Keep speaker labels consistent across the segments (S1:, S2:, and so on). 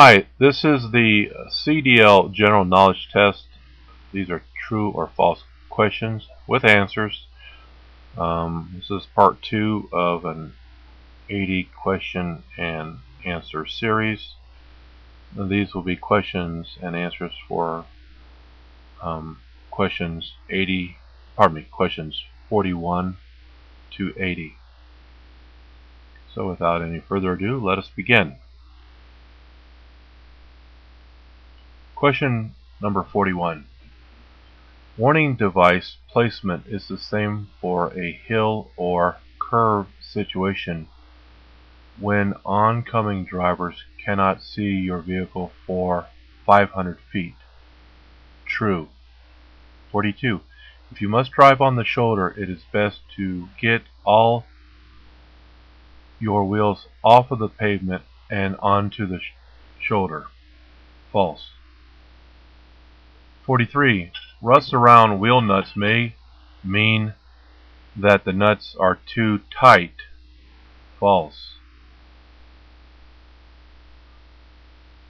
S1: Hi, this is the CDL General Knowledge Test. These are true or false questions with answers. This is part 2 of an 80 question and answer series. And these will be questions and answers for questions 41 to 80. So without any further ado, let us begin. Question number 41. Warning device placement is the same for a hill or curve situation when oncoming drivers cannot see your vehicle for 500 feet. True. 42. If you must drive on the shoulder, it is best to get all your wheels off of the pavement and onto the shoulder. False. 43. Rust around wheel nuts may mean that the nuts are too tight. False.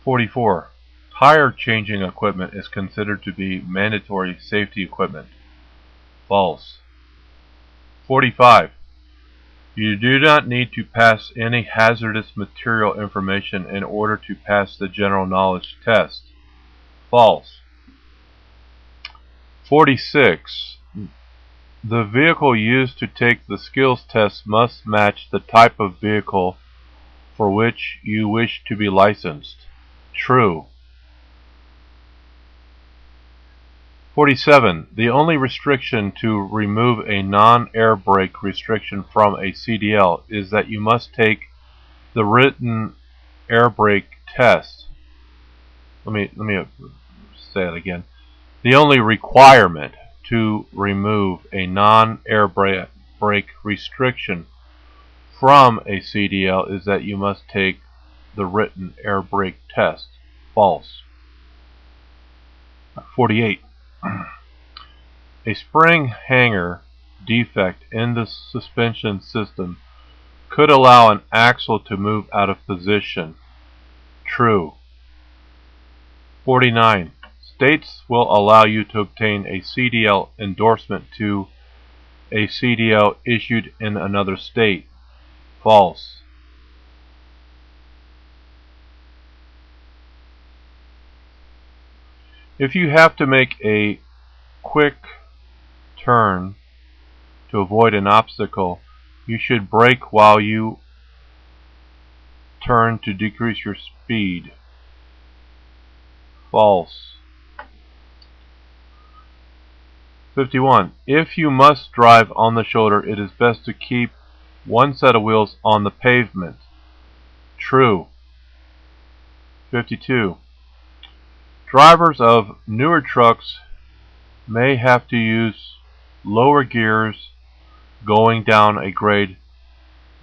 S1: 44. Tire changing equipment is considered to be mandatory safety equipment. False. 45. You do not need to pass any hazardous material information in order to pass the general knowledge test. False. 46. The vehicle used to take the skills test must match the type of vehicle for which you wish to be licensed. True. 47. The only restriction to remove a non-airbrake restriction from a CDL is that you must take the written airbrake test. Let me say it again. The only requirement to remove a non-airbrake restriction from a CDL is that you must take the written airbrake test. False. 48. A spring hanger defect in the suspension system could allow an axle to move out of position. True. 49. States will allow you to obtain a CDL endorsement to a CDL issued in another state. False. If you have to make a quick turn to avoid an obstacle, you should brake while you turn to decrease your speed. False. 51. If you must drive on the shoulder, it is best to keep one set of wheels on the pavement. True. 52. Drivers of newer trucks may have to use lower gears going down a grade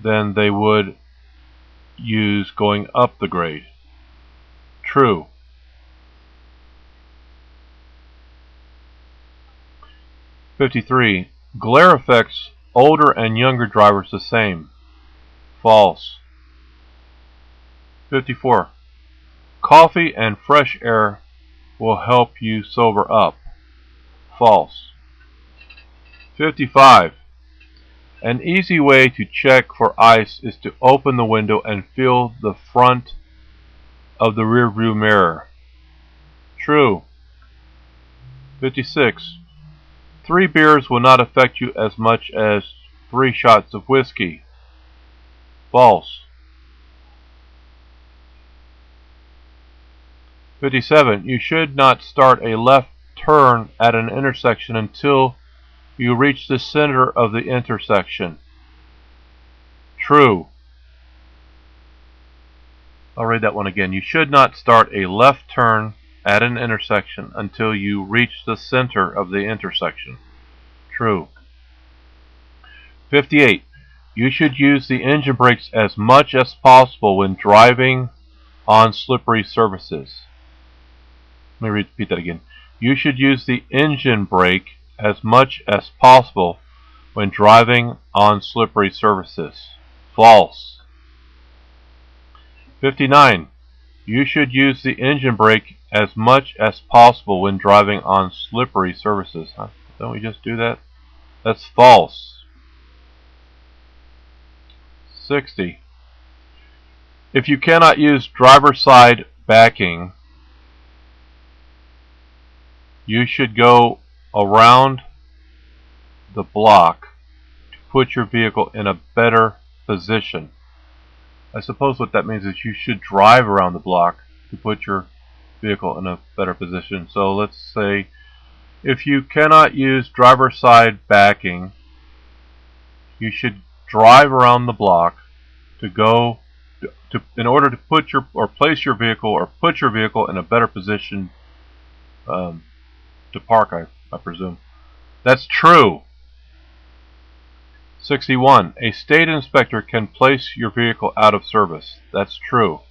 S1: than they would use going up the grade. True. 53. Glare affects older and younger drivers the same. False. 54. Coffee and fresh air will help you sober up. False. 55. An easy way to check for ice is to open the window and feel the front of the rear view mirror. True. 56. 3 beers will not affect you as much as 3 shots of whiskey. False. 57. You should not start a left turn at an intersection until you reach the center of the intersection. True. I'll read that one again. You should not start a left turn at an intersection until you reach the center of the intersection. True. 58. You should use the engine brakes as much as possible when driving on slippery surfaces. Let me repeat that again. You should use the engine brake as much as possible when driving on slippery surfaces. False. 59. You should use the engine brake as much as possible when driving on slippery surfaces. Huh? Don't we just do that? That's false. 60. If you cannot use driver's side backing, you should go around the block to put your vehicle in a better position. I suppose what that means is you should drive around the block to put your vehicle in a better position. So let's say if you cannot use driver's side backing, you should drive around the block in order to put your place your vehicle or put your vehicle in a better position to park, I presume. That's true. 61. A state inspector can place your vehicle out of service. That's true.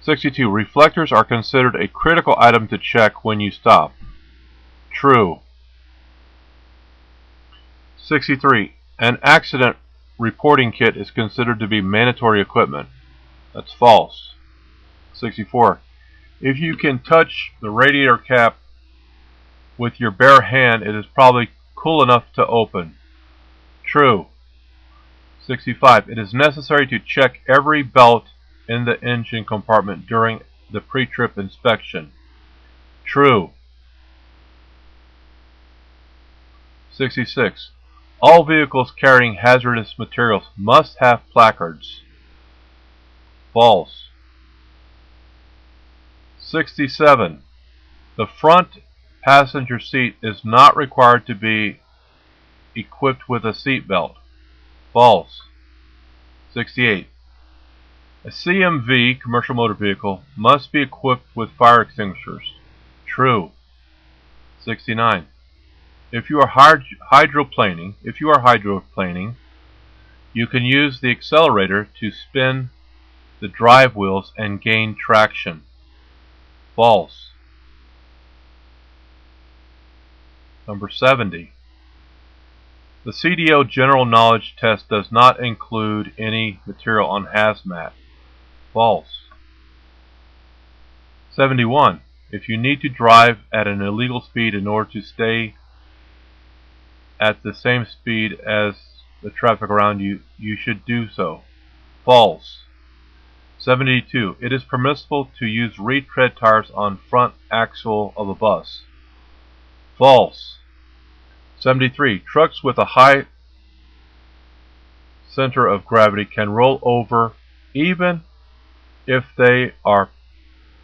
S1: 62. Reflectors are considered a critical item to check when you stop. True. 63. An accident reporting kit is considered to be mandatory equipment. That's false. 64. If you can touch the radiator cap with your bare hand, it is probably cool enough to open. True. 65. It is necessary to check every belt in the engine compartment during the pre-trip inspection. True. 66. All vehicles carrying hazardous materials must have placards. False. 67. The front passenger seat is not required to be equipped with a seat belt. False. 68. A CMV, commercial motor vehicle, must be equipped with fire extinguishers. True. 69. If you are hydroplaning, you can use the accelerator to spin the drive wheels and gain traction. False. Number 70. The CDL General Knowledge Test does not include any material on HAZMAT. False. 71. If you need to drive at an illegal speed in order to stay at the same speed as the traffic around you, you should do so. False. 72. It is permissible to use retread tires on front axle of a bus. False. 73. Trucks with a high center of gravity can roll over even if they are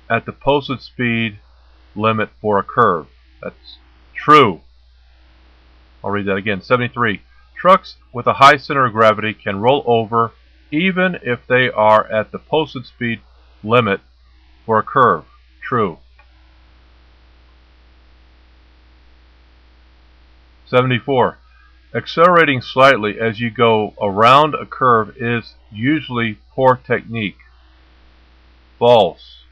S1: at the posted speed limit for a curve. That's true. I'll read that again. 73. Trucks with a high center of gravity can roll over even if they are at the posted speed limit for a curve. True. 74. Accelerating slightly as you go around a curve is usually poor technique. False.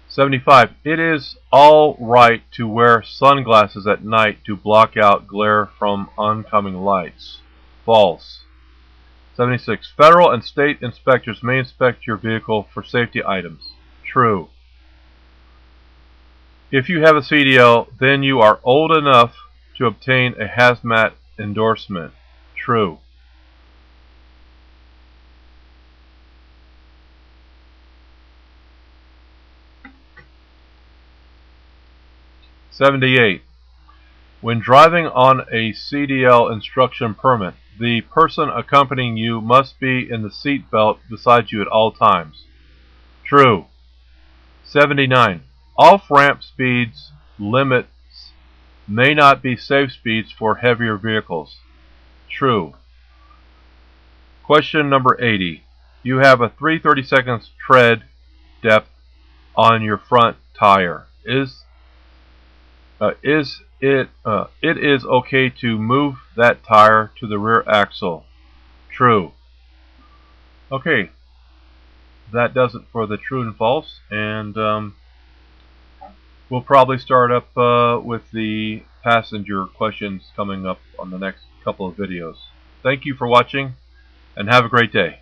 S1: 75. It is all right to wear sunglasses at night to block out glare from oncoming lights. False. 76. Federal and state inspectors may inspect your vehicle for safety items. True. If you have a CDL, then you are old enough to obtain a HAZMAT endorsement. True. '78. When driving on a CDL Instruction Permit, the person accompanying you must be in the seat belt beside you at all times. True. 79. Off-ramp speeds limits may not be safe speeds for heavier vehicles. True. Question number 80. You have a 3/32 tread depth on your front tire. It is okay to move that tire to the rear axle. True. Okay, that does it for the true and false, and we'll probably start up with the passenger questions coming up on the next couple of videos. Thank you for watching, and have a great day.